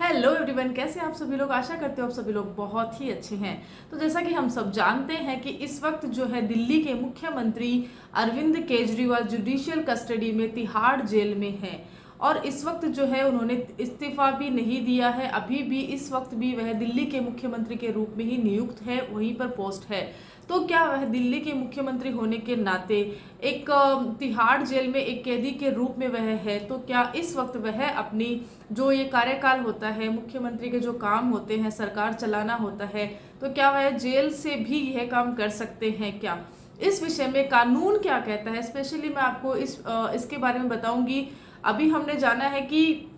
Hello everyone, कैसे हैं आप सभी लोग। आशा करते हो आप सभी लोग बहुत ही अच्छे हैं। तो जैसा कि हम सब जानते हैं कि इस वक्त जो है दिल्ली के मुख्यमंत्री अरविंद केजरीवाल जुडिशियल कस्टडी में तिहाड़ जेल में हैं और इस वक्त जो है उन्होंने इस्तीफा भी नहीं दिया है। अभी भी इस वक्त भी वह दिल्ली के मुख्यमंत्री के रूप में ही नियुक्त है, वहीं पर पोस्ट है। तो क्या वह दिल्ली के मुख्यमंत्री होने के नाते एक तिहाड़ जेल में एक कैदी के रूप में वह है, तो क्या इस वक्त वह अपनी जो ये कार्यकाल होता है, मुख्यमंत्री के जो काम होते हैं, सरकार चलाना होता है, तो क्या वह जेल से भी यह काम कर सकते हैं क्या? इस विषय में कानून क्या कहता है, स्पेशली मैं आपको इसके बारे में बताऊंगी। अभी हमने जाना है कि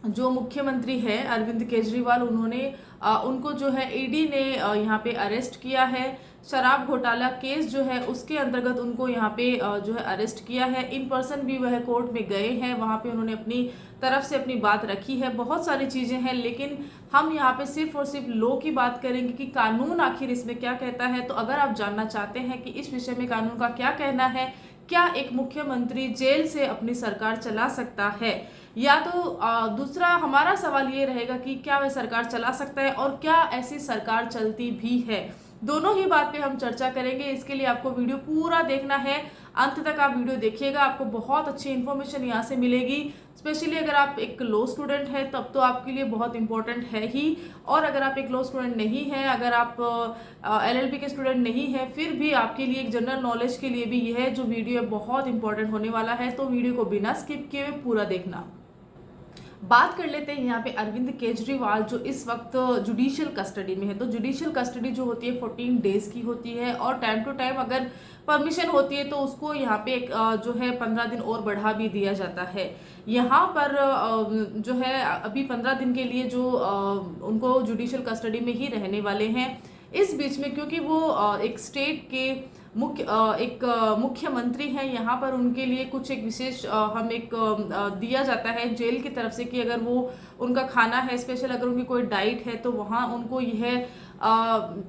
जो मुख्यमंत्री है अरविंद केजरीवाल, उनको जो है ईडी ने यहाँ पे अरेस्ट किया है। शराब घोटाला केस जो है उसके अंतर्गत उनको यहाँ पे जो है अरेस्ट किया है। इन पर्सन भी वह कोर्ट में गए हैं, वहाँ पे उन्होंने अपनी तरफ से अपनी बात रखी है। बहुत सारी चीज़ें हैं, लेकिन हम यहाँ पे सिर्फ और सिर्फ लॉ की बात करेंगे कि कानून आखिर इसमें क्या कहता है। तो अगर आप जानना चाहते हैं कि इस विषय में कानून का क्या कहना है, क्या एक मुख्यमंत्री जेल से अपनी सरकार चला सकता है, या तो दूसरा हमारा सवाल ये रहेगा कि क्या वह सरकार चला सकता है और क्या ऐसी सरकार चलती भी है, दोनों ही बात पे हम चर्चा करेंगे। इसके लिए आपको वीडियो पूरा देखना है, अंत तक आप वीडियो देखिएगा, आपको बहुत अच्छी इन्फॉर्मेशन यहाँ से मिलेगी। स्पेशली अगर आप एक लॉ स्टूडेंट हैं तब तो आपके लिए बहुत इंपॉर्टेंट है ही, और अगर आप एक लॉ स्टूडेंट नहीं हैं, अगर आप एलएलबी के स्टूडेंट नहीं हैं, फिर भी आपके लिए एक जनरल नॉलेज के लिए भी यह जो वीडियो है बहुत इंपॉर्टेंट होने वाला है। तो वीडियो को बिना स्किप किए हुए पूरा देखना। बात कर लेते हैं यहाँ पे अरविंद केजरीवाल जो इस वक्त जुडिशियल कस्टडी में है। तो जुडिशियल कस्टडी जो होती है 14 डेज की होती है, और टाइम टू टाइम अगर परमिशन होती है तो उसको यहाँ पे एक जो है 15 दिन और बढ़ा भी दिया जाता है। यहाँ पर जो है अभी 15 दिन के लिए जो उनको जुडिशियल कस्टडी में ही रहने वाले हैं। इस बीच में क्योंकि वो एक स्टेट के मुख्यमंत्री हैं, यहाँ पर उनके लिए कुछ एक विशेष हम एक दिया जाता है जेल की तरफ से कि अगर वो उनका खाना है, स्पेशल अगर उनकी कोई डाइट है तो वहाँ उनको यह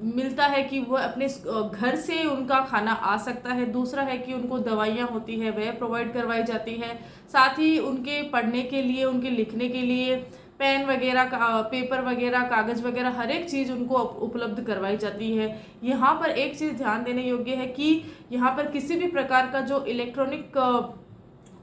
मिलता है कि वो अपने घर से उनका खाना आ सकता है। दूसरा है कि उनको दवाइयाँ होती है वह प्रोवाइड करवाई जाती है, साथ ही उनके पढ़ने के लिए, उनके लिखने के लिए पेन वगैरह का पेपर वगैरह कागज वगैरह हर एक चीज़ उनको उपलब्ध करवाई जाती है। यहाँ पर एक चीज़ ध्यान देने योग्य है कि यहाँ पर किसी भी प्रकार का जो इलेक्ट्रॉनिक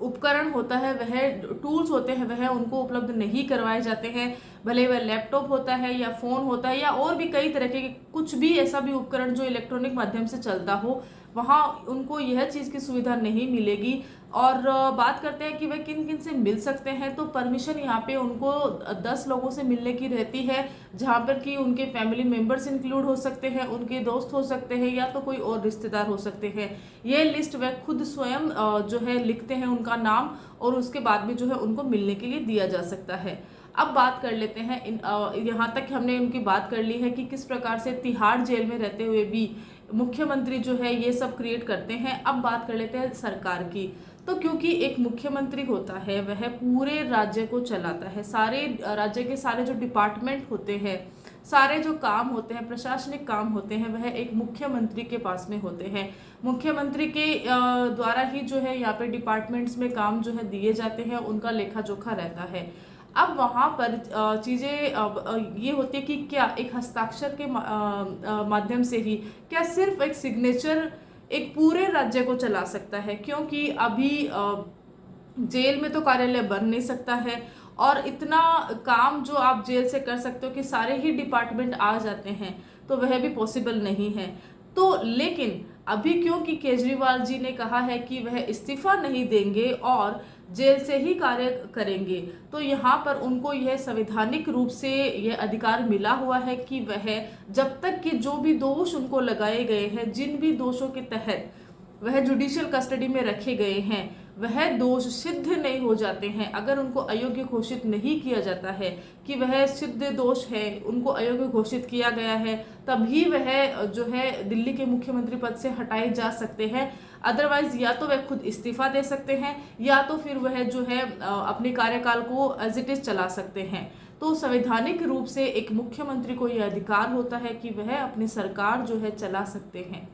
उपकरण होता है, वह टूल्स होते हैं, वह उनको उपलब्ध नहीं करवाए जाते हैं। भले वह लैपटॉप होता है या फ़ोन होता है या और भी कई तरह के कुछ भी ऐसा भी उपकरण जो इलेक्ट्रॉनिक माध्यम से चलता हो, वहाँ उनको यह चीज़ की सुविधा नहीं मिलेगी। और बात करते हैं कि वह किन किन से मिल सकते हैं, तो परमिशन यहाँ पे उनको 10 लोगों से मिलने की रहती है, जहाँ पर कि उनके फैमिली मेम्बर्स इंक्लूड हो सकते हैं, उनके दोस्त हो सकते हैं, या तो कोई और रिश्तेदार हो सकते हैं। ये लिस्ट वह खुद स्वयं जो है लिखते हैं उनका नाम, और उसके बाद में जो है उनको मिलने के लिए दिया जा सकता है। अब बात कर लेते हैं यहाँ तक हमने उनकी बात कर ली है कि किस प्रकार से तिहाड़ जेल में रहते हुए भी मुख्यमंत्री जो है ये सब क्रिएट करते हैं। अब बात कर लेते हैं सरकार की। तो क्योंकि एक मुख्यमंत्री होता है वह पूरे राज्य को चलाता है, सारे राज्य के सारे जो डिपार्टमेंट होते हैं, सारे जो काम होते हैं, प्रशासनिक काम होते हैं, वह एक मुख्यमंत्री के पास में होते हैं। मुख्यमंत्री के द्वारा ही जो है यहाँ पे डिपार्टमेंट्स में काम जो है दिए जाते हैं, उनका लेखा जोखा रहता है। अब वहाँ पर चीज़ें ये होती है कि क्या एक हस्ताक्षर के माध्यम से ही, क्या सिर्फ एक सिग्नेचर एक पूरे राज्य को चला सकता है, क्योंकि अभी जेल में तो कार्यालय बन नहीं सकता है, और इतना काम जो आप जेल से कर सकते हो कि सारे ही डिपार्टमेंट आ जाते हैं, तो वह भी पॉसिबल नहीं है। तो लेकिन अभी क्योंकि केजरीवाल जी ने कहा है कि वह इस्तीफा नहीं देंगे और जेल से ही कार्य करेंगे, तो यहाँ पर उनको यह संवैधानिक रूप से यह अधिकार मिला हुआ है कि वह जब तक कि जो भी दोष उनको लगाए गए हैं, जिन भी दोषों के तहत वह जुडिशियल कस्टडी में रखे गए हैं, वह दोष सिद्ध नहीं हो जाते हैं, अगर उनको अयोग्य घोषित नहीं किया जाता है कि वह सिद्ध दोष है, उनको अयोग्य घोषित किया गया है, तभी वह जो है दिल्ली के मुख्यमंत्री पद से हटाए जा सकते हैं। अदरवाइज या तो वह खुद इस्तीफा दे सकते हैं, या तो फिर वह जो है अपने कार्यकाल को एज इट इज चला सकते हैं। तो संवैधानिक रूप से एक मुख्यमंत्री को यह अधिकार होता है कि वह अपनी सरकार जो है चला सकते हैं।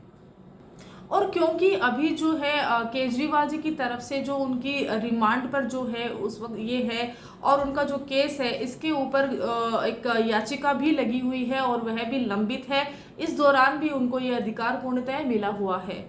और क्योंकि अभी जो है केजरीवाल जी की तरफ से जो उनकी रिमांड पर जो है उस वक्त ये है, और उनका जो केस है इसके ऊपर एक याचिका भी लगी हुई है और वह भी लंबित है। इस दौरान भी उनको ये अधिकार पूर्णतः मिला हुआ है।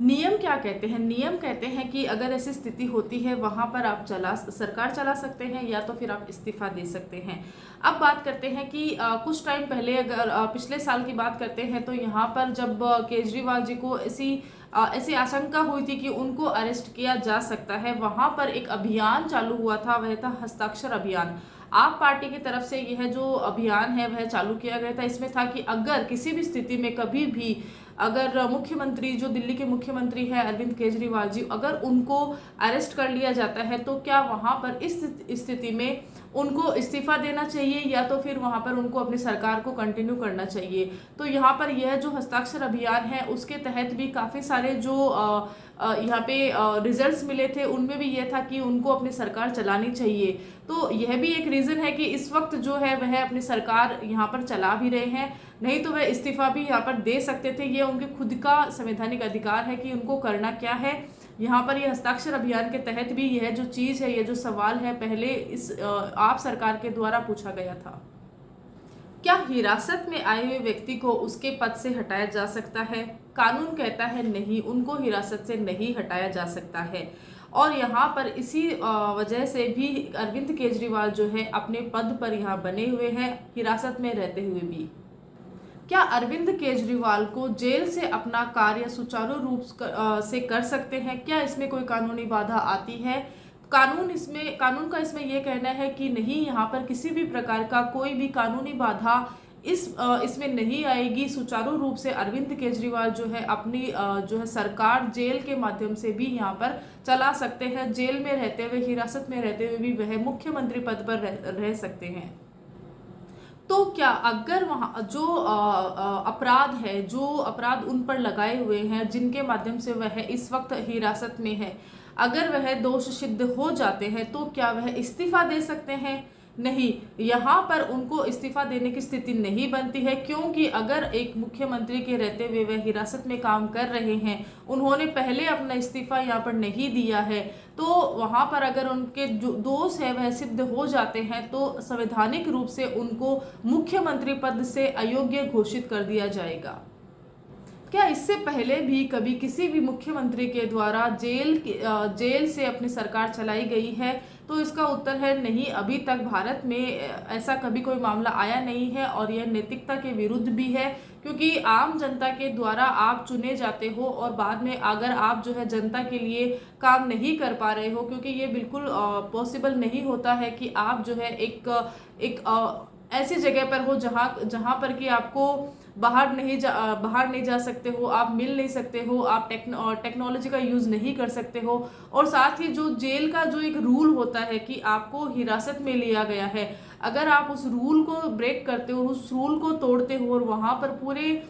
नियम क्या कहते हैं? नियम कहते हैं कि अगर ऐसी स्थिति होती है वहां पर आप सरकार चला सकते हैं या तो फिर आप इस्तीफा दे सकते हैं। अब बात करते हैं कि कुछ टाइम पहले अगर पिछले साल की बात करते हैं तो यहाँ पर जब केजरीवाल जी को ऐसी आशंका हुई थी कि उनको अरेस्ट किया जा सकता है, वहां पर एक अभियान चालू हुआ था, वह था हस्ताक्षर अभियान। आप पार्टी की तरफ से यह जो अभियान है वह चालू किया गया था। इसमें था कि अगर किसी भी स्थिति में कभी भी अगर मुख्यमंत्री जो दिल्ली के मुख्यमंत्री है अरविंद केजरीवाल जी, अगर उनको अरेस्ट कर लिया जाता है तो क्या वहां पर इस स्थिति में उनको इस्तीफा देना चाहिए या तो फिर वहां पर उनको अपनी सरकार को कंटिन्यू करना चाहिए। तो यहाँ पर यह जो हस्ताक्षर अभियान है उसके तहत भी काफ़ी सारे जो यहाँ पे रिजल्ट्स मिले थे उनमें भी यह था कि उनको अपनी सरकार चलानी चाहिए। तो यह भी एक रीज़न है कि इस वक्त जो है वह अपनी सरकार यहाँ पर चला भी रहे हैं, नहीं तो वह इस्तीफा भी यहाँ पर दे सकते थे। ये उनके खुद का संवैधानिक अधिकार है कि उनको करना क्या है। यहाँ पर ये हस्ताक्षर अभियान के तहत भी यह जो चीज़ है, यह जो सवाल है पहले इस आप सरकार के द्वारा पूछा गया था। क्या हिरासत में आए हुए व्यक्ति को उसके पद से हटाया जा सकता है? कानून कहता है नहीं, उनको हिरासत से नहीं हटाया जा सकता है। और यहाँ पर इसी वजह से भी अरविंद केजरीवाल जो है अपने पद पर यहाँ बने हुए हैं, हिरासत में रहते हुए भी। क्या अरविंद केजरीवाल को जेल से अपना कार्य सुचारू रूप से कर सकते हैं? क्या इसमें कोई कानूनी बाधा आती है? कानून का इसमें यह कहना है कि नहीं, यहाँ पर किसी भी प्रकार का कोई भी कानूनी बाधा इसमें नहीं आएगी। सुचारू रूप से अरविंद केजरीवाल जो है अपनी जो है सरकार जेल के माध्यम से भी यहाँ पर चला सकते हैं। जेल में रहते हुए, हिरासत में रहते हुए भी वह मुख्यमंत्री पद पर रह सकते हैं। तो क्या अगर वहाँ जो अपराध है, जो अपराध उन पर लगाए हुए हैं, जिनके माध्यम से वह इस वक्त हिरासत में है, अगर वह दोष सिद्ध हो जाते हैं तो क्या वह इस्तीफा दे सकते हैं? नहीं, यहाँ पर उनको इस्तीफा देने की स्थिति नहीं बनती है, क्योंकि अगर एक मुख्यमंत्री के रहते हुए वह हिरासत में काम कर रहे हैं, उन्होंने पहले अपना इस्तीफा यहाँ पर नहीं दिया है, तो वहाँ पर अगर उनके जो दोष है वह सिद्ध हो जाते हैं तो संवैधानिक रूप से उनको मुख्यमंत्री पद से अयोग्य घोषित कर दिया जाएगा। क्या इससे पहले भी कभी किसी भी मुख्यमंत्री के द्वारा जेल से अपनी सरकार चलाई गई है? तो इसका उत्तर है नहीं, अभी तक भारत में ऐसा कभी कोई मामला आया नहीं है और यह नैतिकता के विरुद्ध भी है, क्योंकि आम जनता के द्वारा आप चुने जाते हो और बाद में अगर आप जो है जनता के लिए काम नहीं कर पा रहे हो, क्योंकि ये बिल्कुल पॉसिबल नहीं होता है कि आप जो है एक ऐसी जगह पर हो जहाँ पर कि आपको बाहर नहीं जा सकते हो, आप मिल नहीं सकते हो, आप टेक्नोलॉजी का यूज़ नहीं कर सकते हो, और साथ ही जो जेल का जो एक रूल होता है कि आपको हिरासत में लिया गया है, अगर आप उस रूल को ब्रेक करते हो, उस रूल को तोड़ते हो और वहाँ पर पूरे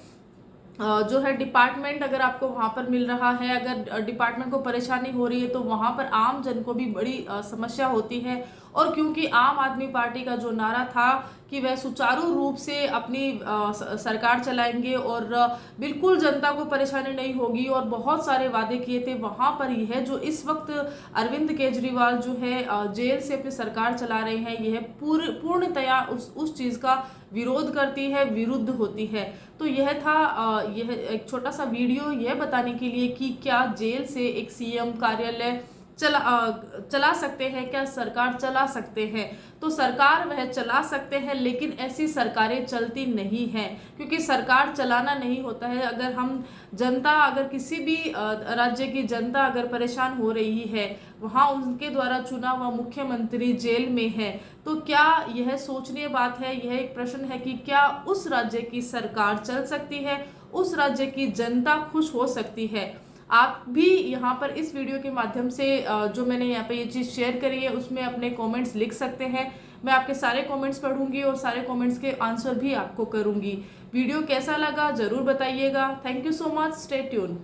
जो है डिपार्टमेंट अगर आपको वहाँ पर मिल रहा है, अगर डिपार्टमेंट को परेशानी हो रही है तो वहाँ पर आम जन को भी बड़ी समस्या होती है। और क्योंकि आम आदमी पार्टी का जो नारा था कि वह सुचारू रूप से अपनी सरकार चलाएंगे और बिल्कुल जनता को परेशानी नहीं होगी और बहुत सारे वादे किए थे, वहाँ पर यह जो इस वक्त अरविंद केजरीवाल जो है जेल से अपनी सरकार चला रहे हैं, यह पूर्णतया उस चीज़ का विरोध करती है, विरुद्ध होती है। तो यह था यह एक छोटा सा वीडियो यह बताने के लिए कि क्या जेल से एक सीएम कार्यालय चला सकते हैं, क्या सरकार चला सकते हैं? तो सरकार वह चला सकते हैं, लेकिन ऐसी सरकारें चलती नहीं हैं, क्योंकि सरकार चलाना नहीं होता है। अगर किसी भी राज्य की जनता अगर परेशान हो रही है, वहाँ उनके द्वारा चुना हुआ मुख्यमंत्री जेल में है, तो क्या यह सोचनीय बात है, यह एक प्रश्न है कि क्या उस राज्य की सरकार चल सकती है, उस राज्य की जनता खुश हो सकती है? आप भी यहाँ पर इस वीडियो के माध्यम से जो मैंने यहाँ पे ये चीज़ शेयर करी है उसमें अपने कमेंट्स लिख सकते हैं। मैं आपके सारे कमेंट्स पढ़ूंगी और सारे कमेंट्स के आंसर भी आपको करूंगी। वीडियो कैसा लगा ज़रूर बताइएगा। Thank you so much, stay tune.